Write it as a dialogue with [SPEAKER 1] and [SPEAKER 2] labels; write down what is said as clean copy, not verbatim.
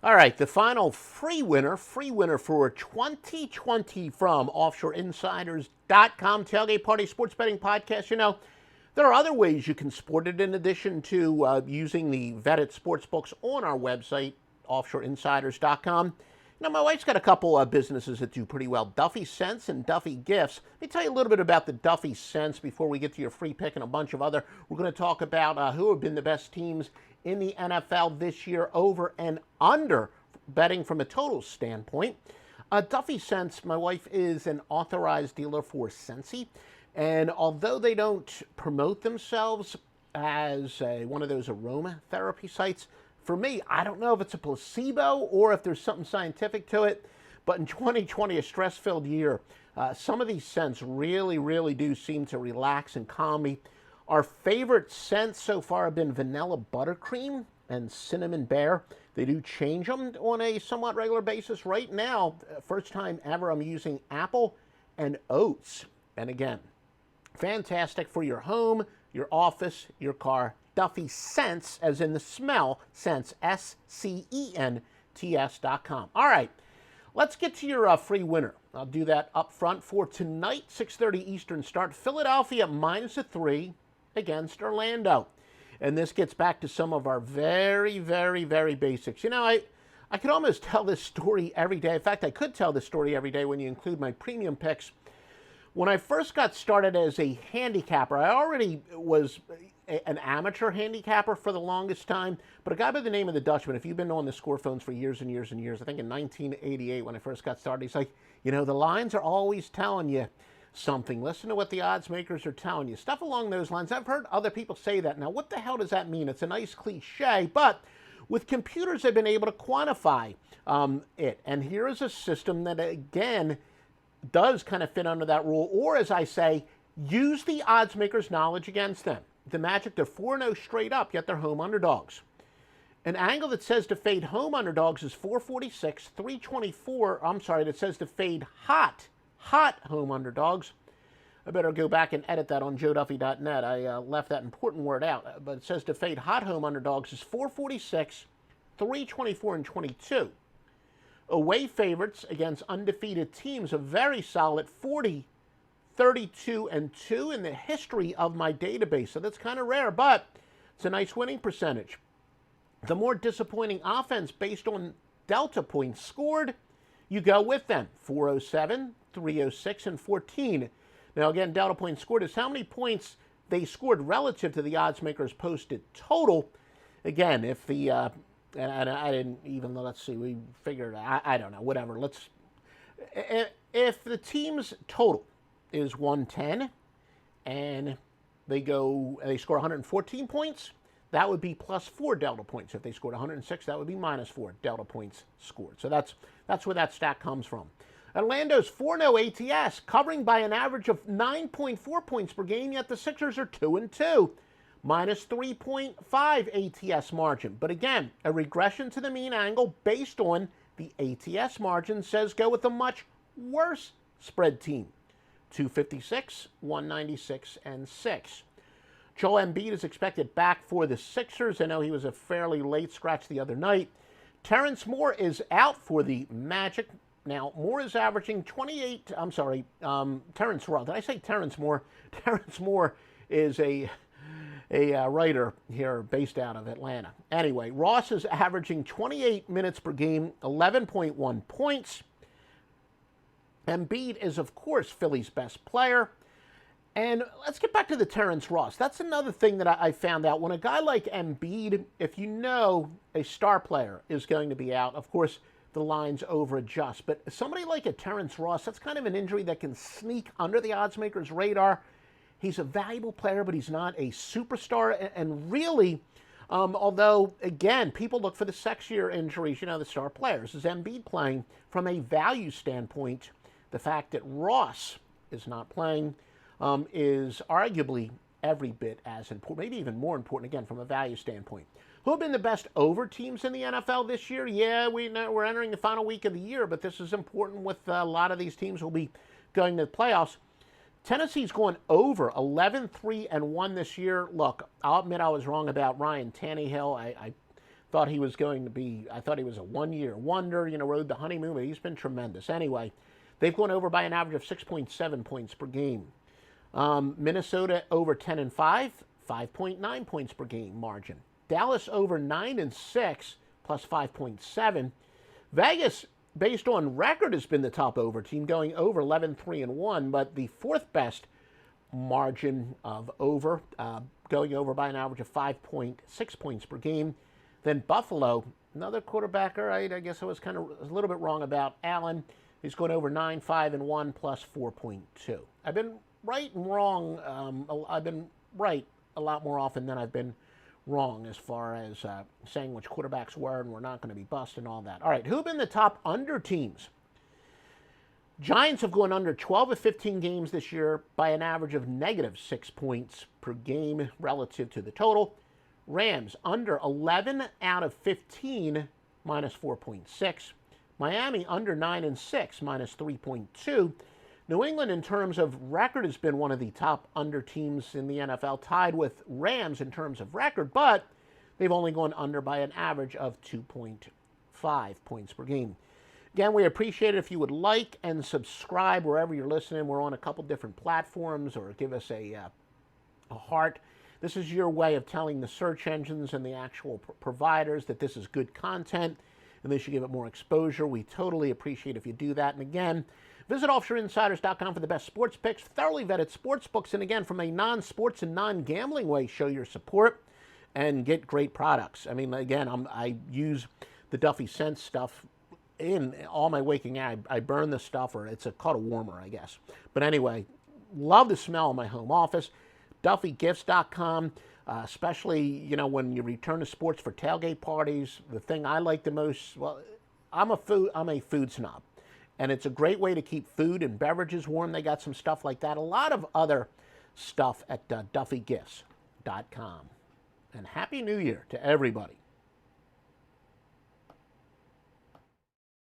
[SPEAKER 1] All right, the final free winner for 2020 from OffshoreInsiders.com Tailgate Party Sports Betting Podcast. You know, there are other ways you can sport it in addition to using the vetted sports books on our website, OffshoreInsiders.com. You know, my wife's got a couple of businesses that do pretty well, Duffy Cents and Duffy Gifts. Let me tell you a little bit about the Duffy Cents before we get to your free pick and a bunch of other. We're going to talk about who have been the best teams in the NFL this year, over and under betting from a total standpoint. Duffy Cents, my wife is an authorized dealer for Scentsy, and although they don't promote themselves as one of those aromatherapy sites, for me, I don't know if it's a placebo or if there's something scientific to it, but in 2020, a stress-filled year, some of these scents really do seem to relax and calm me. Our favorite scents so far have been vanilla buttercream and cinnamon bear. They do change them on a somewhat regular basis. Right now, first time ever, I'm using apple and oats. And again, fantastic for your home, your office, your car. Duffy Scents, as in the smell, Scents, SCENTS.com. All right, let's get to your free winner. I'll do that up front for tonight, 6:30 Eastern start. Philadelphia -3 against Orlando. And this gets back to some of our very basics. You know, I could almost tell this story every day. In fact, I could tell this story every day when you include my premium picks. When I first got started as a handicapper, I already was an amateur handicapper for the longest time, but a guy by the name of the Dutchman, if you've been on the score phones for years and years, I think in 1988 when I first got started, he's like, you know, the lines are always telling you something. Listen to what the odds makers are telling you. Stuff along those lines. I've heard other people say that. Now, what the hell does that mean? It's a nice cliche, but with computers, they've been able to quantify it. And here is a system that, again, does kind of fit under that rule. Or, as I say, use the odds makers' knowledge against them. The Magic, they're 4-0 straight up, yet they're home underdogs. An angle that says to fade home underdogs is 446, 324. I'm sorry, that says to fade hot home underdogs. I better go back and edit that on joeduffy.net. I left that important word out. But it says to fade hot home underdogs is 446, 324, and 22. Away favorites against undefeated teams, a very solid 40, 32, and 2 in the history of my database. So that's kind of rare, but it's a nice winning percentage. The more disappointing offense based on delta points scored, you go with them. 407, 306, and 14. Now, again, delta points scored is how many points they scored relative to the odds makers posted total. Again, if the, and I didn't even, let's see, we figured, I don't know, whatever. If the team's total is 110 and they score 114 points, that would be +4 delta points. If they scored 106, that would be -4 delta points scored. So that's where that stat comes from. Orlando's 4-0 ATS, covering by an average of 9.4 points per game, yet the Sixers are 2-2, -3.5 ATS margin. But again, a regression to the mean angle based on the ATS margin says go with a much worse spread team. 256, 196, and 6. Joel Embiid is expected back for the Sixers. I know he was a fairly late scratch the other night. Terrence Moore is out for the Magic. Now, Moore is averaging 28, Terrence Ross. Did I say Terrence Moore? Terrence Moore is a writer here based out of Atlanta. Anyway, Ross is averaging 28 minutes per game, 11.1 points. Embiid is, of course, Philly's best player. And let's get back to the Terrence Ross. That's another thing that I found out. When a guy like Embiid, if you know a star player is going to be out, of course, the lines over-adjust. But somebody like a Terrence Ross, that's kind of an injury that can sneak under the odds maker's radar. He's a valuable player, but he's not a superstar. And really, although, again, people look for the sexier injuries, you know, the star players. Is Embiid playing? From a value standpoint, the fact that Ross is not playing is arguably every bit as important, maybe even more important, again, from a value standpoint. Who have been the best over teams in the NFL this year? Yeah, we're entering the final week of the year, but this is important with a lot of these teams will be going to the playoffs. Tennessee's going over 11-3-1 this year. Look, I'll admit I was wrong about Ryan Tannehill. I thought he was going to be, I thought he was a one-year wonder, rode the honeymoon, but he's been tremendous. Anyway, they've gone over by an average of 6.7 points per game. Minnesota over 10-5, 5.9 points per game margin. Dallas over 9-6, plus 5.7. Vegas, based on record, has been the top over team, going over 11-3-1, but the fourth best margin of over, going over by an average of 5.6 points per game. Then Buffalo, another quarterbacker, I guess I was kind of a little bit wrong about Allen. He's going over 9-5-1 plus 4.2. I've been right and wrong. I've been right a lot more often than I've been wrong as far as saying which quarterbacks were and we're not going to be bust and all that. All right, who have been the top under teams? Giants have gone under 12 of 15 games this year by an average of -6 points per game relative to the total. Rams under 11 out of 15, minus 4.6. Miami under 9-6, minus 3.2. New England, in terms of record, has been one of the top under teams in the NFL, tied with Rams in terms of record, but they've only gone under by an average of 2.5 points per game. Again, we appreciate it if you would like and subscribe wherever you're listening. We're on a couple different platforms, or give us a heart. This is your way of telling the search engines and the actual providers that this is good content and they should give it more exposure. We totally appreciate if you do that. And again, visit offshoreinsiders.com for the best sports picks, thoroughly vetted sports books, and again, from a non-sports and non-gambling way, show your support and get great products. I mean, again, I use the Duffy Scent stuff in all my waking hours. I burn this stuff, or it's called a warmer, I guess. But anyway, love the smell in my home office. DuffyGifts.com, especially, when you return to sports for tailgate parties. The thing I like the most, well, I'm a food snob, and it's a great way to keep food and beverages warm. They got some stuff like that. A lot of other stuff at DuffyGifts.com. And Happy New Year to everybody.